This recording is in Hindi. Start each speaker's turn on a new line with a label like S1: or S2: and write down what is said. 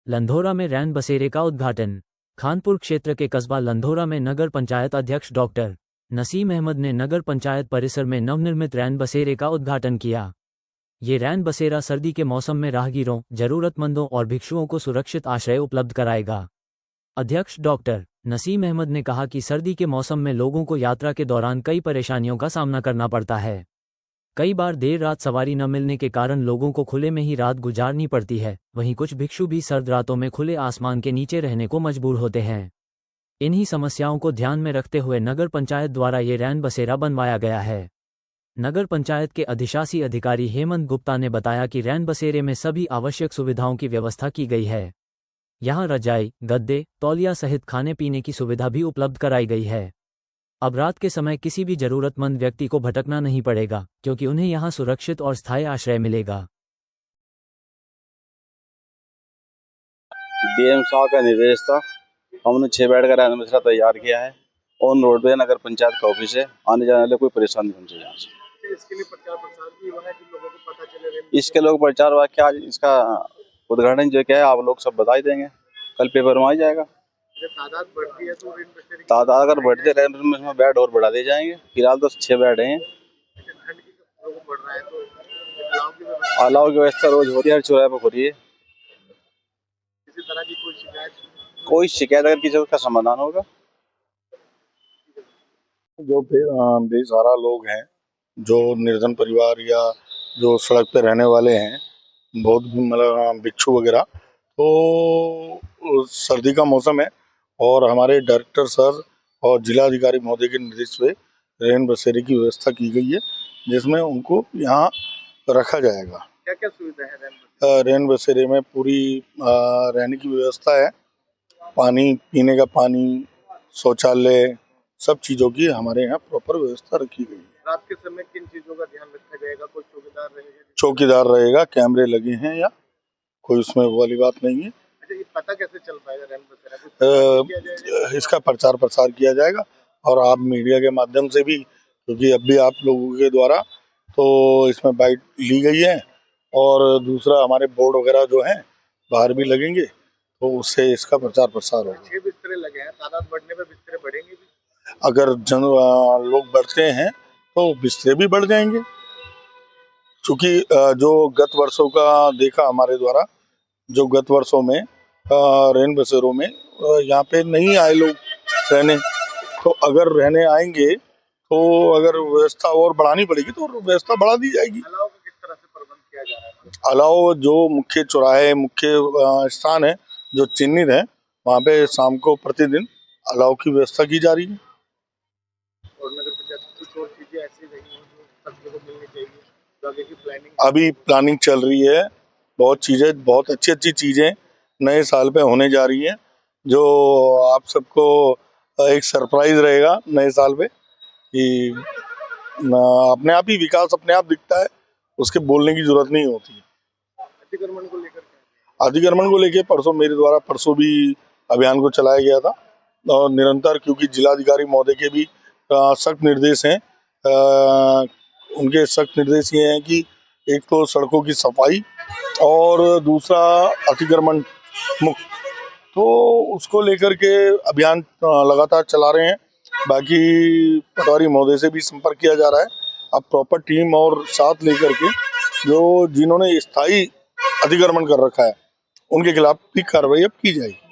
S1: लंधोरा में रैन बसेरे का उद्घाटन। खानपुर क्षेत्र के कस्बा लंधोरा में नगर पंचायत अध्यक्ष डॉक्टर नसीम अहमद ने नगर पंचायत परिसर में नवनिर्मित रैन बसेरे का उद्घाटन किया। ये रैन बसेरा सर्दी के मौसम में राहगीरों, जरूरतमंदों और भिक्षुओं को सुरक्षित आश्रय उपलब्ध कराएगा। अध्यक्ष डॉक्टर नसीम अहमद ने कहा कि सर्दी के मौसम में लोगों को यात्रा के दौरान कई परेशानियों का सामना करना पड़ता है। कई बार देर रात सवारी न मिलने के कारण लोगों को खुले में ही रात गुजारनी पड़ती है। वहीं कुछ भिक्षु भी सर्द रातों में खुले आसमान के नीचे रहने को मजबूर होते हैं। इन्हीं समस्याओं को ध्यान में रखते हुए नगर पंचायत द्वारा ये रैन बसेरा बनवाया गया है। नगर पंचायत के अधिशासी अधिकारी हेमंत गुप्ता ने बताया कि रैन बसेरे में सभी आवश्यक सुविधाओं की व्यवस्था की गई है। यहाँ रजाई, गद्दे, तौलिया सहित खाने पीने की सुविधा भी उपलब्ध कराई गई है। अब रात के समय किसी भी जरूरतमंद व्यक्ति को भटकना नहीं पड़ेगा, क्योंकि उन्हें यहाँ सुरक्षित और स्थायी आश्रय मिलेगा।
S2: डीएम साहब का निर्देश था, हमने 6 बेड का रैन बसेरा तैयार किया है। ऑन रोड पे नगर पंचायत का ऑफिस है, आने जाने वाले कोई परेशानी नहीं होनी चाहिए यहाँ से।
S3: इसके लिए प्रचार प्रसार भी हुआ है कि लोगों को पता चले।
S2: इसके लोग प्रचार वाक्य आज इसका उद्घाटन जो क्या है आप लोग सब बताई देंगे, कल पेपर में आ जाएगा।
S3: तादाद बढ़ती है तो
S2: तादाद अगर बढ़ते रैन में बेड और बढ़ा दिए जाएंगे। फिलहाल तो 6 बेड हैं।
S3: ठंड की बढ़ रहा है तो
S2: अलाव की व्यवस्था रोज हो रही है, हर चौराहे पर हो रही है।
S3: किसी तरह की
S2: कोई शिकायत अगर किसी का समाधान होगा।
S4: जो बेसहारा लोग हैं, जो निर्धन परिवार या जो सड़क पे रहने वाले हैं, बहुत मतलब भिक्षु वगैरह, तो सर्दी का मौसम है और हमारे डायरेक्टर सर और जिलाधिकारी महोदय के निर्देश पे रैन बसेरे की व्यवस्था की गई है, जिसमें उनको यहाँ रखा जाएगा।
S3: क्या क्या सुविधा है
S4: रैन बसेरे में? पूरी रहने की व्यवस्था है, पानी, पीने का पानी, शौचालय, सब चीज़ों की हमारे यहाँ प्रॉपर व्यवस्था रखी गई है।
S3: रात के समय किन चीज़ों का ध्यान रखा जाएगा? कोई चौकीदार रहेगा?
S4: चौकीदार रहेगा, कैमरे लगे हैं या कोई उसमें वो वाली बात नहीं है।
S3: अच्छा, ये पता कैसे चल पाएगा रैन बसेरा?
S4: इसका प्रचार प्रसार किया जाएगा और आप मीडिया के माध्यम से भी, क्योंकि अब भी आप लोगों के द्वारा तो इसमें बाइट ली गई है और दूसरा हमारे बोर्ड वगैरह जो हैं बाहर भी लगेंगे, तो उससे इसका प्रचार प्रसार होगा।
S3: 6 बिस्तरे लगे हैं, तादाद बढ़ने पे बिस्तरे बढ़ेंगे भी।
S4: अगर लोग बढ़ते हैं तो बिस्तरे भी बढ़ जाएंगे, क्योंकि जो गत वर्षों का देखा हमारे द्वारा, जो गत वर्षों में रैन बसेरों में यहाँ पे नहीं आए लोग रहने, तो अगर रहने आएंगे तो अगर व्यवस्था और बढ़ानी पड़ेगी तो व्यवस्था बढ़ा दी जाएगी।
S3: अलाव को किस तरह से प्रबंध किया जा रहा है?
S4: अलाव जो मुख्य चौराहे, मुख्य स्थान है जो चिन्हित है, वहाँ पे शाम को प्रतिदिन अलाव की व्यवस्था की जा रही है।
S3: और नगर पंचायत कुछ और चीजें ऐसी रही हैं जो सभी को मिलनी चाहिए, तो आगे की प्लानिंग
S4: अभी प्लानिंग चल रही है। बहुत चीज़ें, बहुत अच्छी अच्छी चीज़ें नए साल पे होने जा रही हैं, जो आप सबको एक सरप्राइज रहेगा नए साल पे, कि अपने आप ही विकास अपने आप दिखता है, उसके बोलने की जरूरत नहीं होती है।
S3: अतिक्रमण को लेकर
S4: अतिक्रमण को लेकर परसों मेरे द्वारा भी अभियान को चलाया गया था और निरंतर, क्योंकि जिलाधिकारी महोदय के भी सख्त निर्देश हैं। उनके सख्त निर्देश ये हैं कि एक तो सड़कों की सफाई और दूसरा अतिक्रमण मुक्त, तो उसको लेकर के अभियान लगातार चला रहे हैं। बाकी पटवारी महोदय से भी संपर्क किया जा रहा है। अब प्रॉपर टीम और साथ लेकर के जो जिन्होंने स्थायी अतिक्रमण कर रखा है उनके खिलाफ भी कार्रवाई अब की जाएगी।